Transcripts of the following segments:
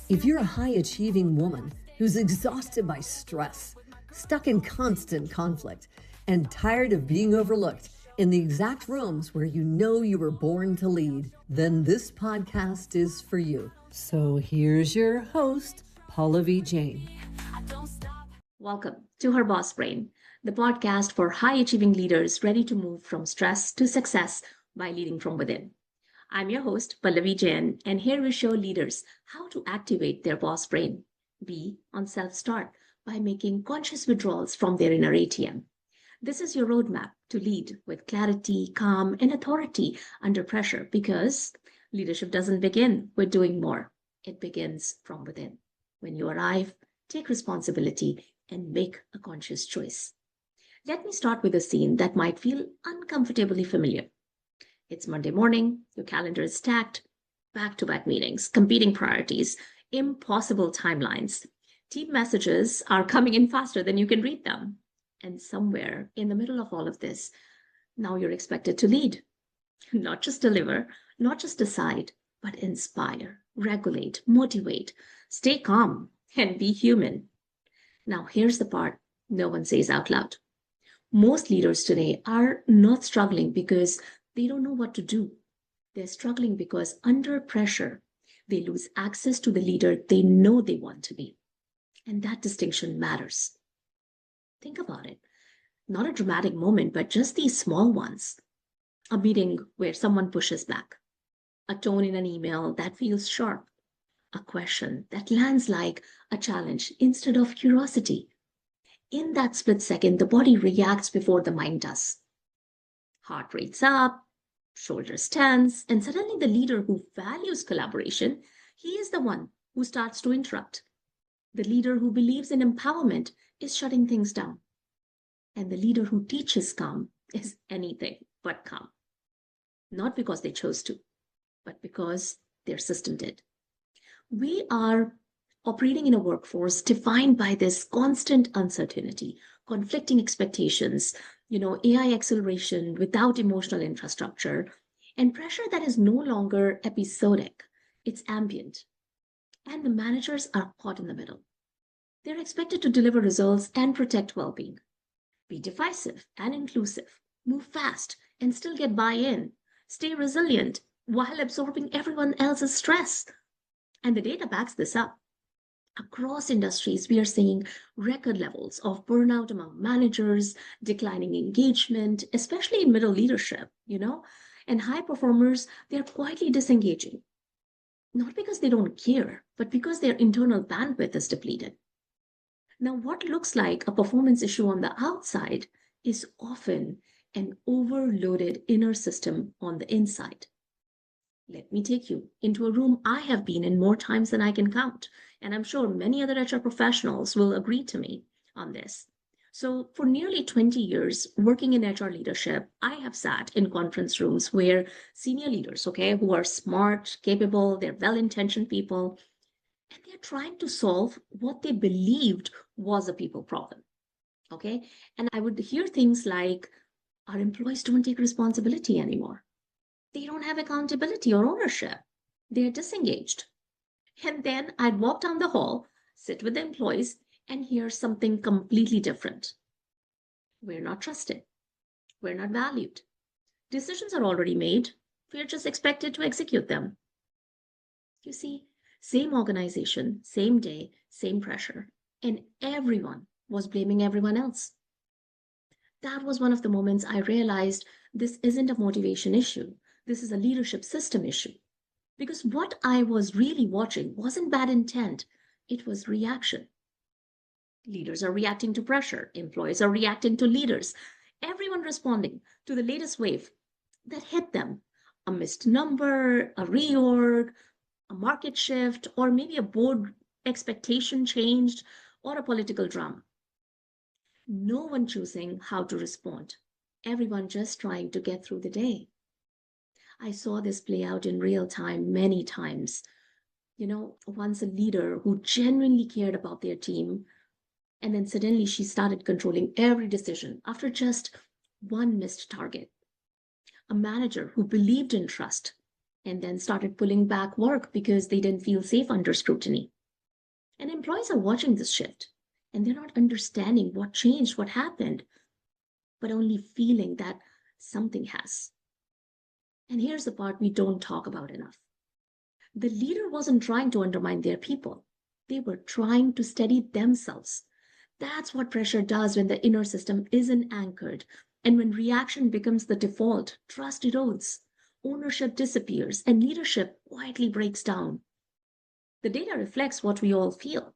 If you're a high-achieving woman who's exhausted by stress, stuck in constant conflict, and tired of being overlooked in the exact rooms where you know you were born to lead, then this podcast is for you. So here's your host, Pallavi Jain. Welcome to Her Boss Brain, the podcast for high-achieving leaders ready to move from stress to success by leading from within. I'm your host, Pallavi Jain, and here we show leaders how to activate their boss brain, be on self-start by making conscious withdrawals from their inner ATM. This is your roadmap to lead with clarity, calm, and authority under pressure because leadership doesn't begin with doing more. It begins from within. When you arrive, take responsibility and make a conscious choice. Let me start with a scene that might feel uncomfortably familiar. It's Monday morning, your calendar is stacked, back-to-back meetings, competing priorities, impossible timelines. Team messages are coming in faster than you can read them. And somewhere in the middle of all of this, now you're expected to lead. Not just deliver, not just decide, but inspire, regulate, motivate, stay calm, and be human. Now here's the part no one says out loud. Most leaders today are not struggling because they don't know what to do. They're struggling because under pressure, they lose access to the leader they know they want to be. And that distinction matters. Think about it. Not a dramatic moment, but just these small ones. A meeting where someone pushes back. A tone in an email that feels sharp. A question that lands like a challenge instead of curiosity. In that split second, the body reacts before the mind does. Heart rate's up, shoulders tense, and suddenly the leader who values collaboration, he is the one who starts to interrupt. The leader who believes in empowerment is shutting things down. And the leader who teaches calm is anything but calm. Not because they chose to, but because their system did. We are operating in a workforce defined by this constant uncertainty, conflicting expectations, AI acceleration without emotional infrastructure, and pressure that is no longer episodic, it's ambient. And the managers are caught in the middle. They're expected to deliver results and protect well-being, be decisive and inclusive, move fast and still get buy-in, stay resilient while absorbing everyone else's stress. And the data backs this up. Across industries, we are seeing record levels of burnout among managers, declining engagement, especially in middle leadership, and high performers, they're quietly disengaging. Not because they don't care, but because their internal bandwidth is depleted. Now, what looks like a performance issue on the outside is often an overloaded inner system on the inside. Let me take you into a room I have been in more times than I can count. And I'm sure many other HR professionals will agree to me on this. So for nearly 20 years working in HR leadership, I have sat in conference rooms where senior leaders, who are smart, capable, they're well-intentioned people, and they're trying to solve what they believed was a people problem. And I would hear things like, our employees don't take responsibility anymore. They don't have accountability or ownership. They're disengaged. And then I'd walk down the hall, sit with the employees, and hear something completely different. We're not trusted. We're not valued. Decisions are already made. We're just expected to execute them. You see, same organization, same day, same pressure, and everyone was blaming everyone else. That was one of the moments I realized this isn't a motivation issue. This is a leadership system issue. Because what I was really watching wasn't bad intent, it was reaction. Leaders are reacting to pressure, employees are reacting to leaders, everyone responding to the latest wave that hit them. A missed number, a reorg, a market shift, or maybe a board expectation changed, or a political drama. No one choosing how to respond. Everyone just trying to get through the day. I saw this play out in real time many times. Once a leader who genuinely cared about their team, and then suddenly she started controlling every decision after just one missed target. A manager who believed in trust and then started pulling back work because they didn't feel safe under scrutiny. And employees are watching this shift and they're not understanding what changed, what happened, but only feeling that something has. And here's the part we don't talk about enough. The leader wasn't trying to undermine their people, they were trying to steady themselves. That's what pressure does when the inner system isn't anchored. And when reaction becomes the default, trust erodes, ownership disappears, and leadership quietly breaks down. The data reflects what we all feel.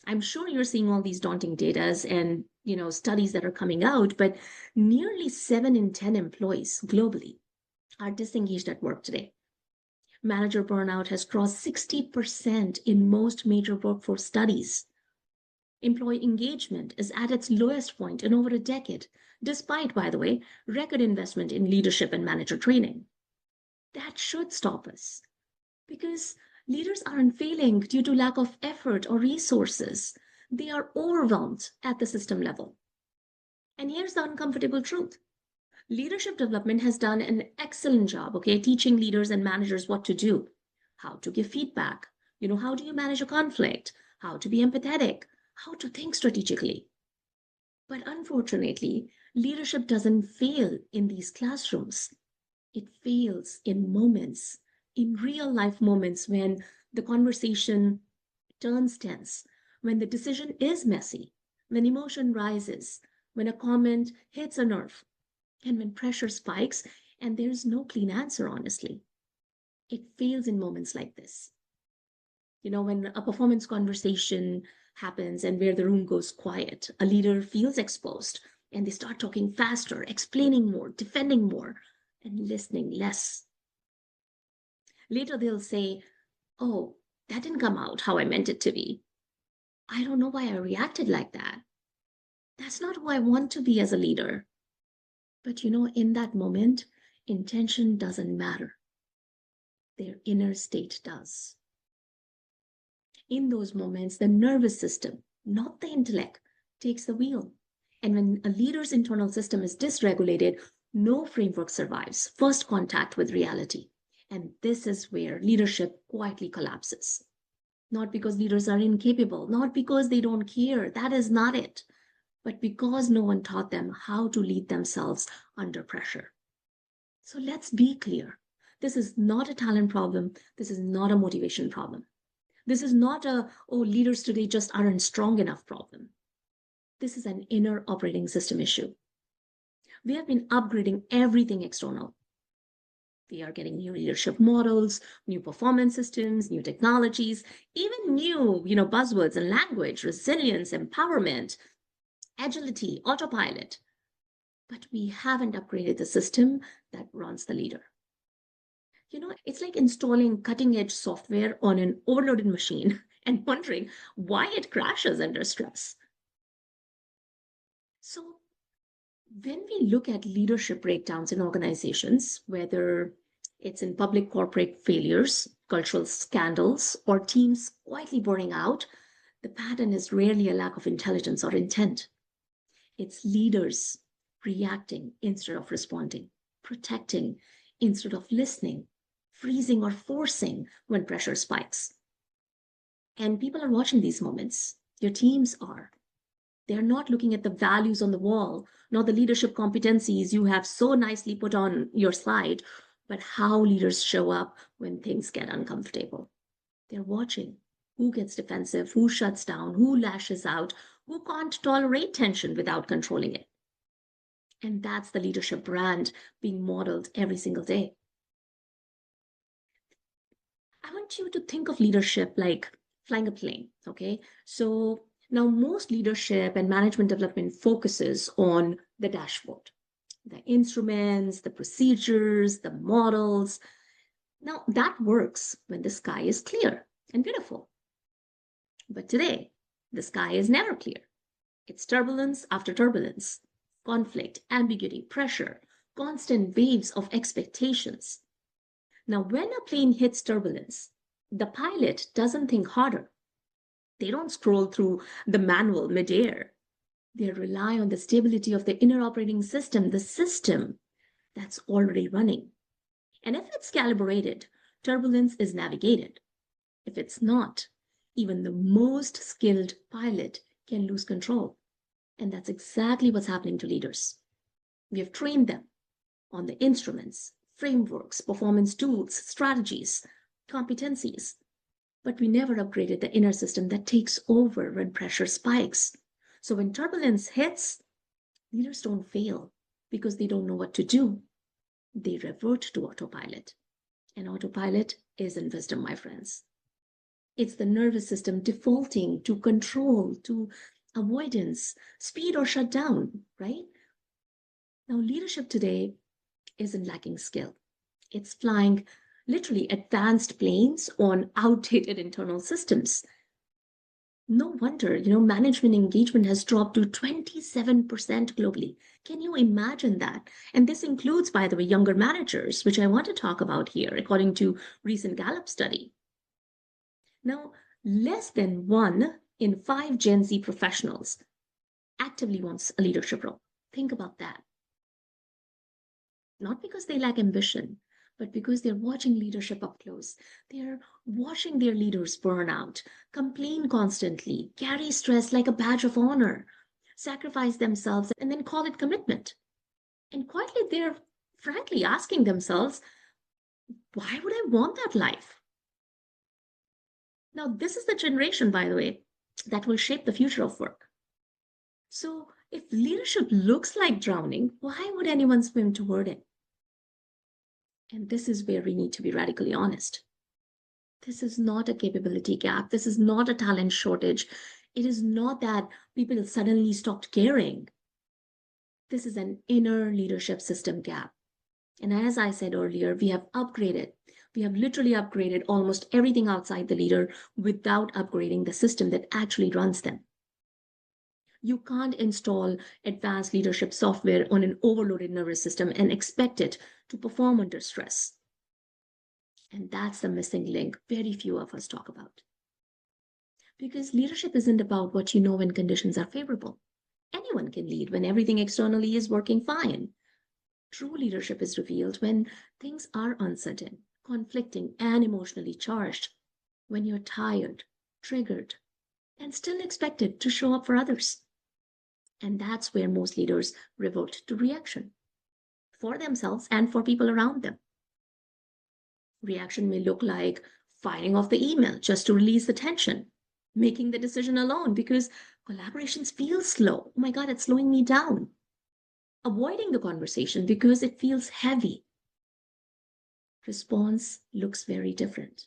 I'm sure you're seeing all these daunting data and studies that are coming out, but nearly 7 in 10 employees globally are disengaged at work today. Manager burnout has crossed 60% in most major workforce studies. Employee engagement is at its lowest point in over a decade, despite, by the way, record investment in leadership and manager training. That should stop us because leaders aren't failing due to lack of effort or resources. They are overwhelmed at the system level. And here's the uncomfortable truth. Leadership development has done an excellent job, teaching leaders and managers what to do, how to give feedback, how do you manage a conflict, how to be empathetic, how to think strategically. But unfortunately, leadership doesn't fail in these classrooms. It fails in moments, in real life moments when the conversation turns tense, when the decision is messy, when emotion rises, when a comment hits a nerve, and when pressure spikes and there's no clean answer, honestly. It fails in moments like this. When a performance conversation happens and where the room goes quiet, a leader feels exposed and they start talking faster, explaining more, defending more, and listening less. Later, they'll say, "Oh, that didn't come out how I meant it to be. I don't know why I reacted like that. That's not who I want to be as a leader." But in that moment, intention doesn't matter. Their inner state does. In those moments, the nervous system, not the intellect, takes the wheel. And when a leader's internal system is dysregulated, no framework survives first contact with reality. And this is where leadership quietly collapses. Not because leaders are incapable, not because they don't care, that is not it, but because no one taught them how to lead themselves under pressure. So let's be clear. This is not a talent problem. This is not a motivation problem. This is not leaders today just aren't strong enough problem. This is an inner operating system issue. We have been upgrading everything external. We are getting new leadership models, new performance systems, new technologies, even new, buzzwords and language, resilience, empowerment, agility, autopilot. But we haven't upgraded the system that runs the leader. It's like installing cutting edge software on an overloaded machine and wondering why it crashes under stress. So, when we look at leadership breakdowns in organizations, whether it's in public corporate failures, cultural scandals, or teams quietly burning out, the pattern is rarely a lack of intelligence or intent. It's leaders reacting instead of responding, protecting instead of listening, freezing or forcing when pressure spikes. And people are watching these moments. Your teams are. They're not looking at the values on the wall, nor the leadership competencies you have so nicely put on your slide, but how leaders show up when things get uncomfortable. They're watching who gets defensive, who shuts down, who lashes out, who can't tolerate tension without controlling it. And that's the leadership brand being modeled every single day. I want you to think of leadership like flying a plane, okay? So now most leadership and management development focuses on the dashboard, the instruments, the procedures, the models. Now that works when the sky is clear and beautiful. But today, the sky is never clear. It's turbulence after turbulence, conflict, ambiguity, pressure, constant waves of expectations. Now, when a plane hits turbulence, the pilot doesn't think harder. They don't scroll through the manual midair. They rely on the stability of the inner operating system, the system that's already running. And if it's calibrated, turbulence is navigated. If it's not, Even the most skilled pilot can lose control. And that's exactly what's happening to leaders. We have trained them on the instruments, frameworks, performance tools, strategies, competencies, but we never upgraded the inner system that takes over when pressure spikes. So when turbulence hits, leaders don't fail because they don't know what to do. They revert to autopilot. And autopilot isn't wisdom, my friends. It's the nervous system defaulting to control, to avoidance, speed, or shutdown, right? Now, leadership today isn't lacking skill. It's flying literally advanced planes on outdated internal systems. No wonder, management engagement has dropped to 27% globally. Can you imagine that? And this includes, by the way, younger managers, which I want to talk about here, according to recent Gallup study. Now, less than 1 in 5 Gen Z professionals actively wants a leadership role. Think about that. Not because they lack ambition, but because they're watching leadership up close. They're watching their leaders burn out, complain constantly, carry stress like a badge of honor, sacrifice themselves, and then call it commitment. And quietly, they're frankly asking themselves, why would I want that life? Now, this is the generation, by the way, that will shape the future of work. So, if leadership looks like drowning, why would anyone swim toward it? And this is where we need to be radically honest. This is not a capability gap. This is not a talent shortage. It is not that people suddenly stopped caring. This is an inner leadership system gap. And as I said earlier, we have literally upgraded almost everything outside the leader without upgrading the system that actually runs them. You can't install advanced leadership software on an overloaded nervous system and expect it to perform under stress. And that's the missing link very few of us talk about. Because leadership isn't about what you know when conditions are favorable. Anyone can lead when everything externally is working fine. True leadership is revealed when things are uncertain, conflicting, and emotionally charged. When you're tired, triggered, and still expected to show up for others. And that's where most leaders revert to reaction for themselves and for people around them. Reaction may look like firing off the email just to release the tension, making the decision alone because collaborations feel slow. Oh my God, it's slowing me down. Avoiding the conversation because it feels heavy. Response looks very different.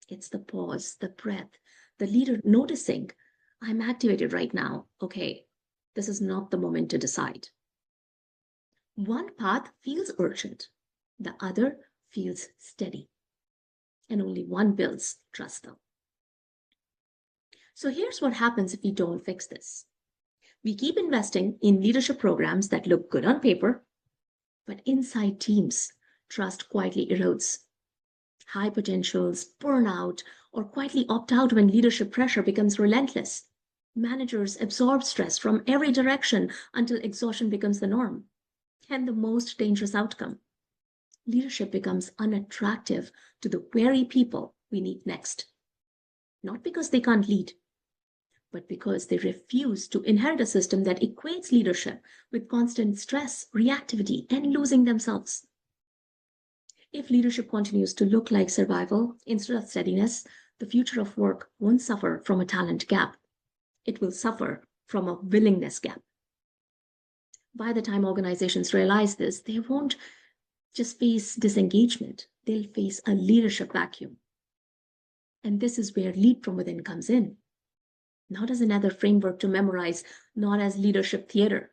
It's the pause, the breath, the leader noticing, I'm activated right now. Okay, this is not the moment to decide. One path feels urgent, the other feels steady. And only one builds trust, though. So here's what happens if we don't fix this. We keep investing in leadership programs that look good on paper, but inside teams, trust quietly erodes. High potentials burn out or quietly opt out when leadership pressure becomes relentless. Managers absorb stress from every direction until exhaustion becomes the norm. And the most dangerous outcome, leadership becomes unattractive to the very people we need next. Not because they can't lead, but because they refuse to inherit a system that equates leadership with constant stress, reactivity, and losing themselves. If leadership continues to look like survival instead of steadiness, the future of work won't suffer from a talent gap. It will suffer from a willingness gap. By the time organizations realize this, they won't just face disengagement, they'll face a leadership vacuum. And this is where lead from within comes in. Not as another framework to memorize, not as leadership theater,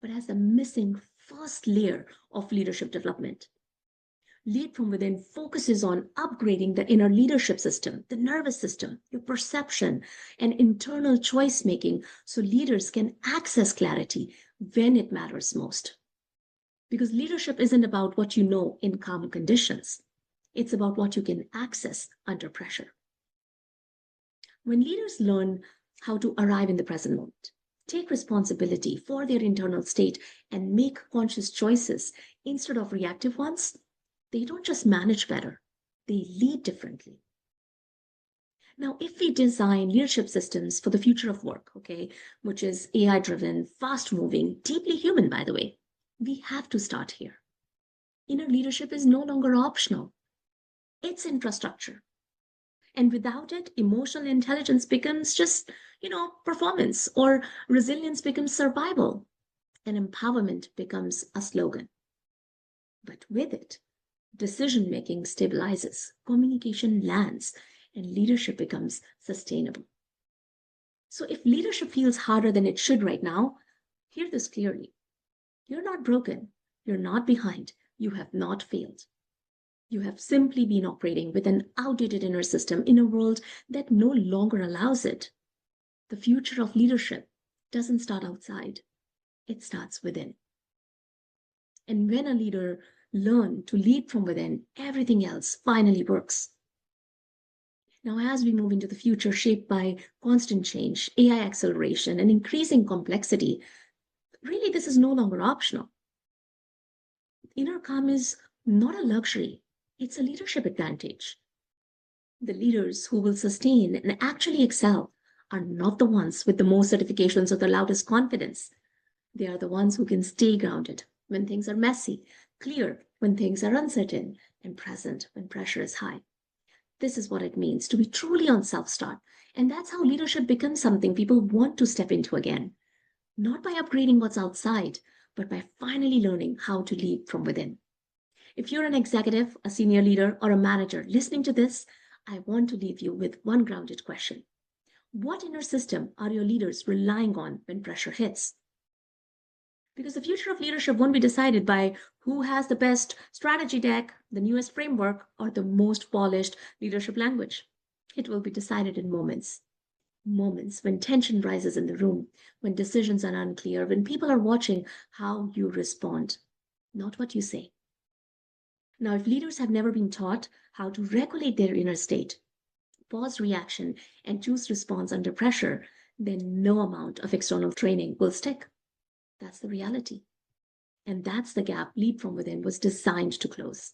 but as the missing first layer of leadership development. Lead from within focuses on upgrading the inner leadership system, the nervous system, your perception, and internal choice making so leaders can access clarity when it matters most. Because leadership isn't about what you know in calm conditions, it's about what you can access under pressure. When leaders learn how to arrive in the present moment, take responsibility for their internal state, and make conscious choices instead of reactive ones, they don't just manage better, they lead differently. Now, if we design leadership systems for the future of work, okay, which is AI driven, fast moving, deeply human, by the way, we have to start here. Inner leadership is no longer optional, it's infrastructure. And without it, emotional intelligence becomes just, performance, or resilience becomes survival, and empowerment becomes a slogan. But with it, decision making stabilizes, communication lands, and leadership becomes sustainable. So if leadership feels harder than it should right now, hear this clearly. You're not broken, you're not behind, you have not failed. You have simply been operating with an outdated inner system in a world that no longer allows it. The future of leadership doesn't start outside, it starts within. And when a leader learns to lead from within, everything else finally works. Now, as we move into the future shaped by constant change, AI acceleration, and increasing complexity, really this is no longer optional. Inner calm is not a luxury, it's a leadership advantage. The leaders who will sustain and actually excel are not the ones with the most certifications or the loudest confidence. They are the ones who can stay grounded when things are messy, clear when things are uncertain, and present when pressure is high. This is what it means to be truly on self start. And that's how leadership becomes something people want to step into again. Not by upgrading what's outside, but by finally learning how to lead from within. If you're an executive, a senior leader, or a manager listening to this, I want to leave you with one grounded question. What inner system are your leaders relying on when pressure hits? Because the future of leadership won't be decided by who has the best strategy deck, the newest framework, or the most polished leadership language. It will be decided in moments. Moments when tension rises in the room, when decisions are unclear, when people are watching how you respond, not what you say. Now, if leaders have never been taught how to regulate their inner state, pause reaction, and choose response under pressure, then no amount of external training will stick. That's the reality. And that's the gap Lead from Within was designed to close.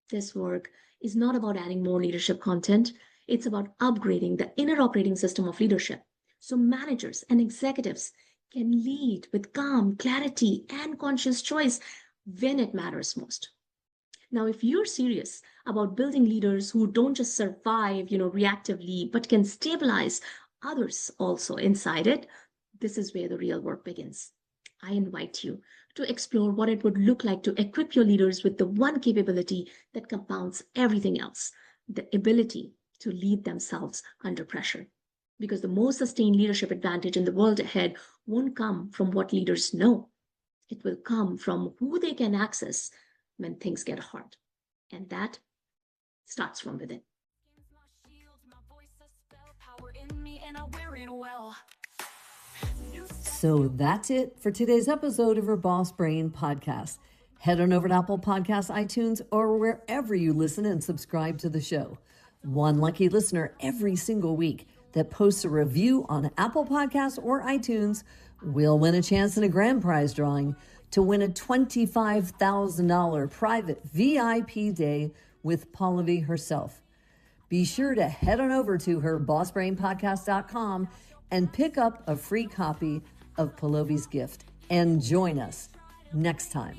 This work is not about adding more leadership content, it's about upgrading the inner operating system of leadership so managers and executives can lead with calm, clarity, and conscious choice when it matters most. Now, if you're serious about building leaders who don't just survive, reactively, but can stabilize others also inside it, this is where the real work begins. I invite you to explore what it would look like to equip your leaders with the one capability that compounds everything else, the ability to lead themselves under pressure. Because the most sustained leadership advantage in the world ahead won't come from what leaders know. It will come from who they can access when things get hard. And that starts from within. So that's it for today's episode of her Boss Brain podcast. Head on over to Apple Podcasts, iTunes, or wherever you listen and subscribe to the show. One lucky listener every single week that posts a review on Apple Podcasts or iTunes will win a chance in a grand prize drawing to win a $25,000 private VIP day with Pallavi herself. Be sure to head on over to herbossbrainpodcast.com and pick up a free copy of Pallavi's gift and join us next time.